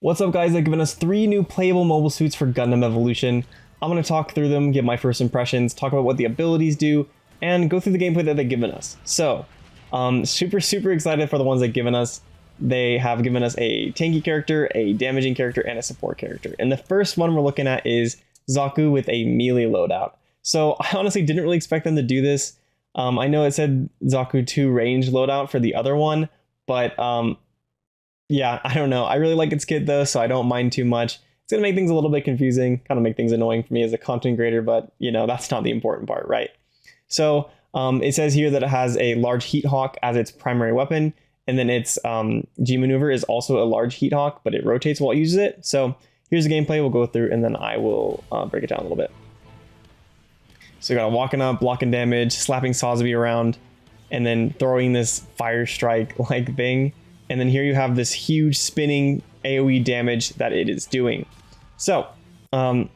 What's up guys, they've given us 3 new playable mobile suits for Gundam Evolution. I'm going to talk through them, give my first impressions, talk about what the abilities do, and go through the gameplay that they've given us. So, super excited for the ones they've given us. They have given us a tanky character, a damaging character, and a support character. And the first one we're looking at is ZAKU with a melee loadout. So I honestly didn't really expect them to do this. I know it said ZAKU 2 range loadout for the other one, but yeah, I don't know. I really like its kit though, so I don't mind too much. It's gonna make things a little bit confusing, kind of make things annoying for me as a content creator, but you know, that's not the important part, right? So it says here that it has a large heat hawk as its primary weapon, and then its G maneuver is also a large heat hawk, but it rotates while it uses it. So here's the gameplay we'll go through, and then I will break it down a little bit. So you got walking up, blocking damage, slapping Sazabi around, and then throwing this fire strike like thing. And then here you have this huge spinning AoE damage that it is doing. So, starting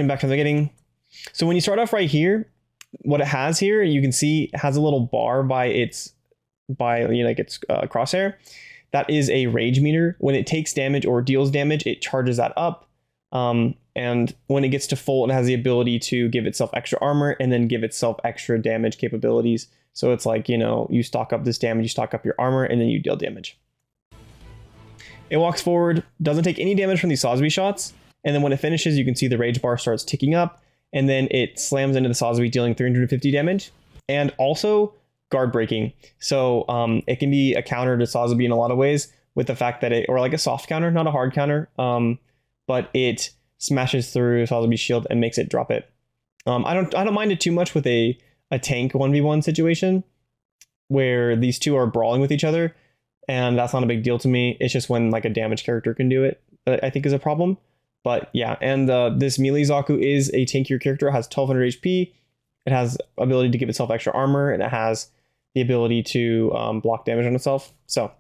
back from the beginning. So when you start off right here, what it has here, you can see it has a little bar by its crosshair. That is a rage meter. When it takes damage or deals damage, it charges that up. And when it gets to full, it has the ability to give itself extra armor and then give itself extra damage capabilities. So it's like, you know, you stock up this damage, you stock up your armor, and then you deal damage. It walks forward, doesn't take any damage from these Sazabi shots, and then when it finishes, you can see the rage bar starts ticking up, and then it slams into the Sazabi, dealing 350 damage, and also guard breaking. So it can be a counter to Sazabi in a lot of ways, with the fact that or like a soft counter, not a hard counter, but it smashes through Sazabi's shield and makes it drop it. I don't mind it too much with a tank 1v1 situation where these two are brawling with each other, and that's not a big deal to me. It's just when like a damage character can do it that I think is a problem. But yeah, and this melee ZAKU is a tankier character. It has 1200 HP. It has ability to give itself extra armor, and it has the ability to block damage on itself. So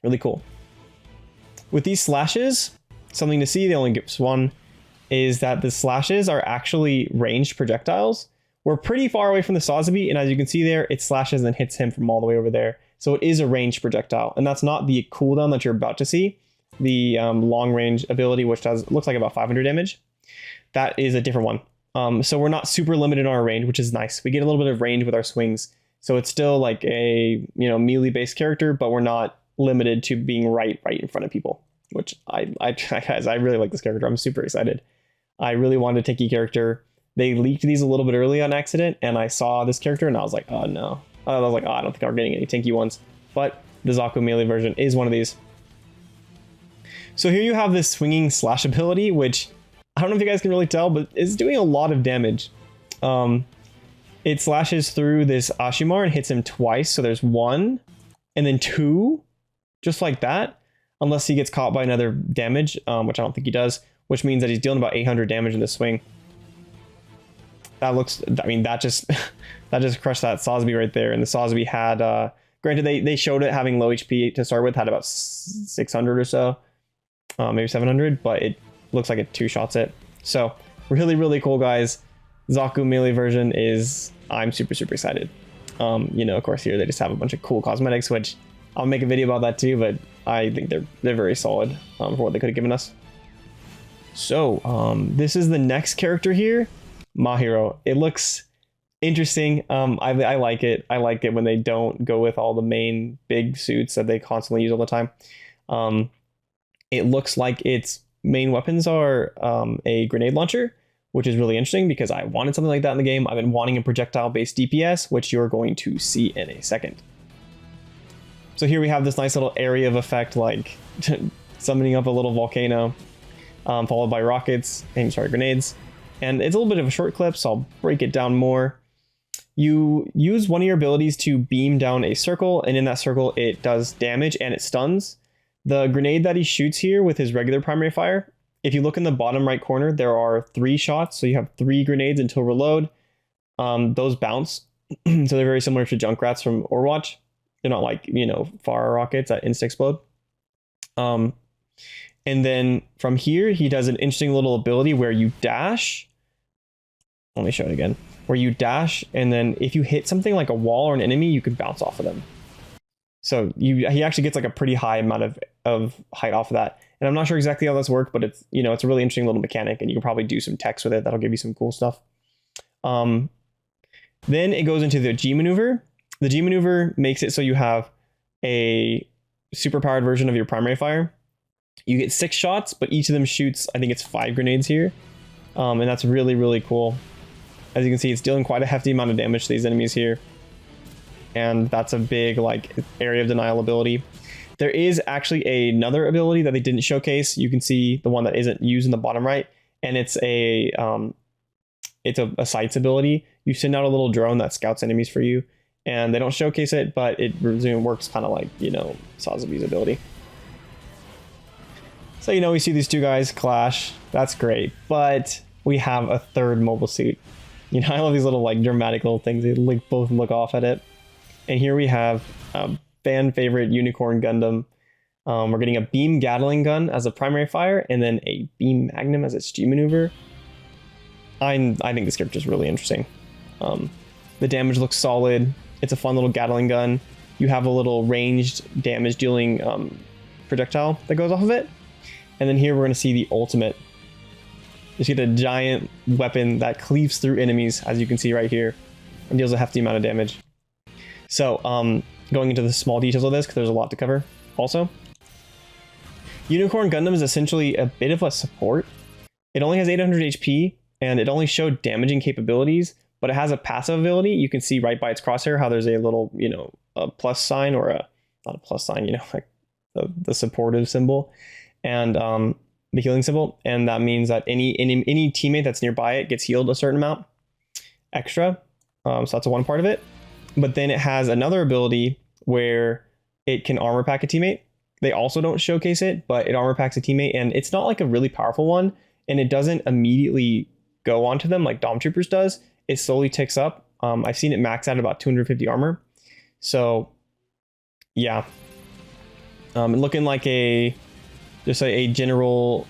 really cool. With these slashes, something to see, they only give us one, is that the slashes are actually ranged projectiles. We're pretty far away from the Sazabi, and as you can see there, it slashes and hits him from all the way over there. So it is a ranged projectile, and that's not the cooldown that you're about to see. The long range ability, which looks like about 500 damage. That is a different one. So we're not super limited on our range, which is nice. We get a little bit of range with our swings. So it's still like a melee based character, but we're not limited to being right in front of people, which guys, I really like this character. I'm super excited. I really wanted a tanky character. They leaked these a little bit early on accident, and I saw this character and I was like, oh no. I was like, oh, I don't think I'm getting any tanky ones. But the ZAKU melee version is one of these. So here you have this swinging slash ability, which I don't know if you guys can really tell, but it's doing a lot of damage. It slashes through this Ashimar and hits him twice. So there's 1 and then 2, just like that. Unless he gets caught by another damage, which I don't think he does, which means that he's dealing about 800 damage in the swing. That looks, I mean, that just crushed that Sazabi right there. And the Sazabi had, granted, they showed it having low HP to start with, had about 600 or so, maybe 700, but it looks like it 2-shots it. So really cool, guys. ZAKU melee version is, I'm super excited. Of course here they just have a bunch of cool cosmetics, which I'll make a video about that too, but I think they're very solid for what they could have given us. So this is the next character here. MAHIROO. It looks interesting. I like it. I like it when they don't go with all the main big suits that they constantly use all the time. It looks like its main weapons are a grenade launcher, which is really interesting because I wanted something like that in the game. I've been wanting a projectile-based DPS, which you're going to see in a second. So here we have this nice little area of effect, like summoning up a little volcano, followed by rockets, grenades. And it's a little bit of a short clip, so I'll break it down more. You use one of your abilities to beam down a circle, and in that circle it does damage and it stuns. The grenade that he shoots here with his regular primary fire, if you look in the bottom right corner, there are 3 shots, so you have 3 grenades until reload. Those bounce, so they're very similar to Junkrats from Overwatch. They're not like, fire rockets that insta-explode. And then from here, he does an interesting little ability where you dash. Let me show it again. Where you dash, and then if you hit something like a wall or an enemy, you can bounce off of them. So he actually gets like a pretty high amount of height off of that. And I'm not sure exactly how this works, but it's, you know, it's a really interesting little mechanic, and you can probably do some text with it that'll give you some cool stuff. Then it goes into the G maneuver. The G maneuver makes it so you have a super powered version of your primary fire. You get 6 shots, but each of them shoots, I think it's 5 grenades here. And that's really, really cool. As you can see, it's dealing quite a hefty amount of damage to these enemies here. And that's a big like area of denial ability. There is actually another ability that they didn't showcase. You can see the one that isn't used in the bottom right, and it's a sights ability. You send out a little drone that scouts enemies for you, and they don't showcase it, but it works kind of like, you know, Sazabi's ability. So, you know, we see these two guys clash. That's great, but we have a third mobile suit. You know, I love these little like dramatic little things. They like both look off at it. And here we have fan favorite Unicorn Gundam. We're getting a beam Gatling gun as a primary fire, and then a beam Magnum as its G maneuver. I think this character is really interesting. The damage looks solid. It's a fun little Gatling gun. You have a little ranged damage dealing projectile that goes off of it. And then here we're going to see the ultimate. You see the giant weapon that cleaves through enemies, as you can see right here, and deals a hefty amount of damage. So, going into the small details of this, because there's a lot to cover also. Unicorn Gundam is essentially a bit of a support. It only has 800 HP, and it only showed damaging capabilities, but it has a passive ability. You can see right by its crosshair how there's a little, you know, a plus sign, or not a plus sign, you know, like the supportive symbol, and the healing symbol. And that means that any teammate that's nearby it gets healed a certain amount extra. So that's one part of it. But then it has another ability where it can armor pack a teammate. They also don't showcase it, but it armor packs a teammate, and it's not like a really powerful one, and it doesn't immediately go onto them like Dom Troopers does. It slowly ticks up. I've seen it max out about 250 armor. So yeah, looking like just a general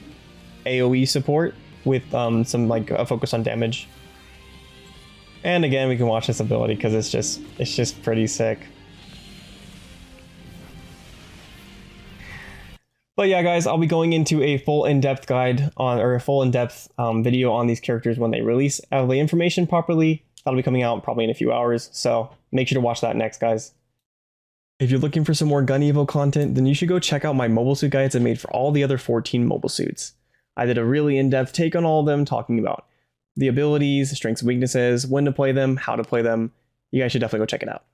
AoE support with some like a focus on damage. And again, we can watch this ability because it's just pretty sick. But yeah, guys, I'll be going into a full in-depth guide on, or a full in-depth video on these characters when they release the information properly. That'll be coming out probably in a few hours, so make sure to watch that next, guys. If you're looking for some more Gun Evo content, then you should go check out my mobile suit guides I made for all the other 14 mobile suits. I did a really in-depth take on all of them, talking about the abilities, strengths and weaknesses, when to play them, how to play them. You guys should definitely go check it out.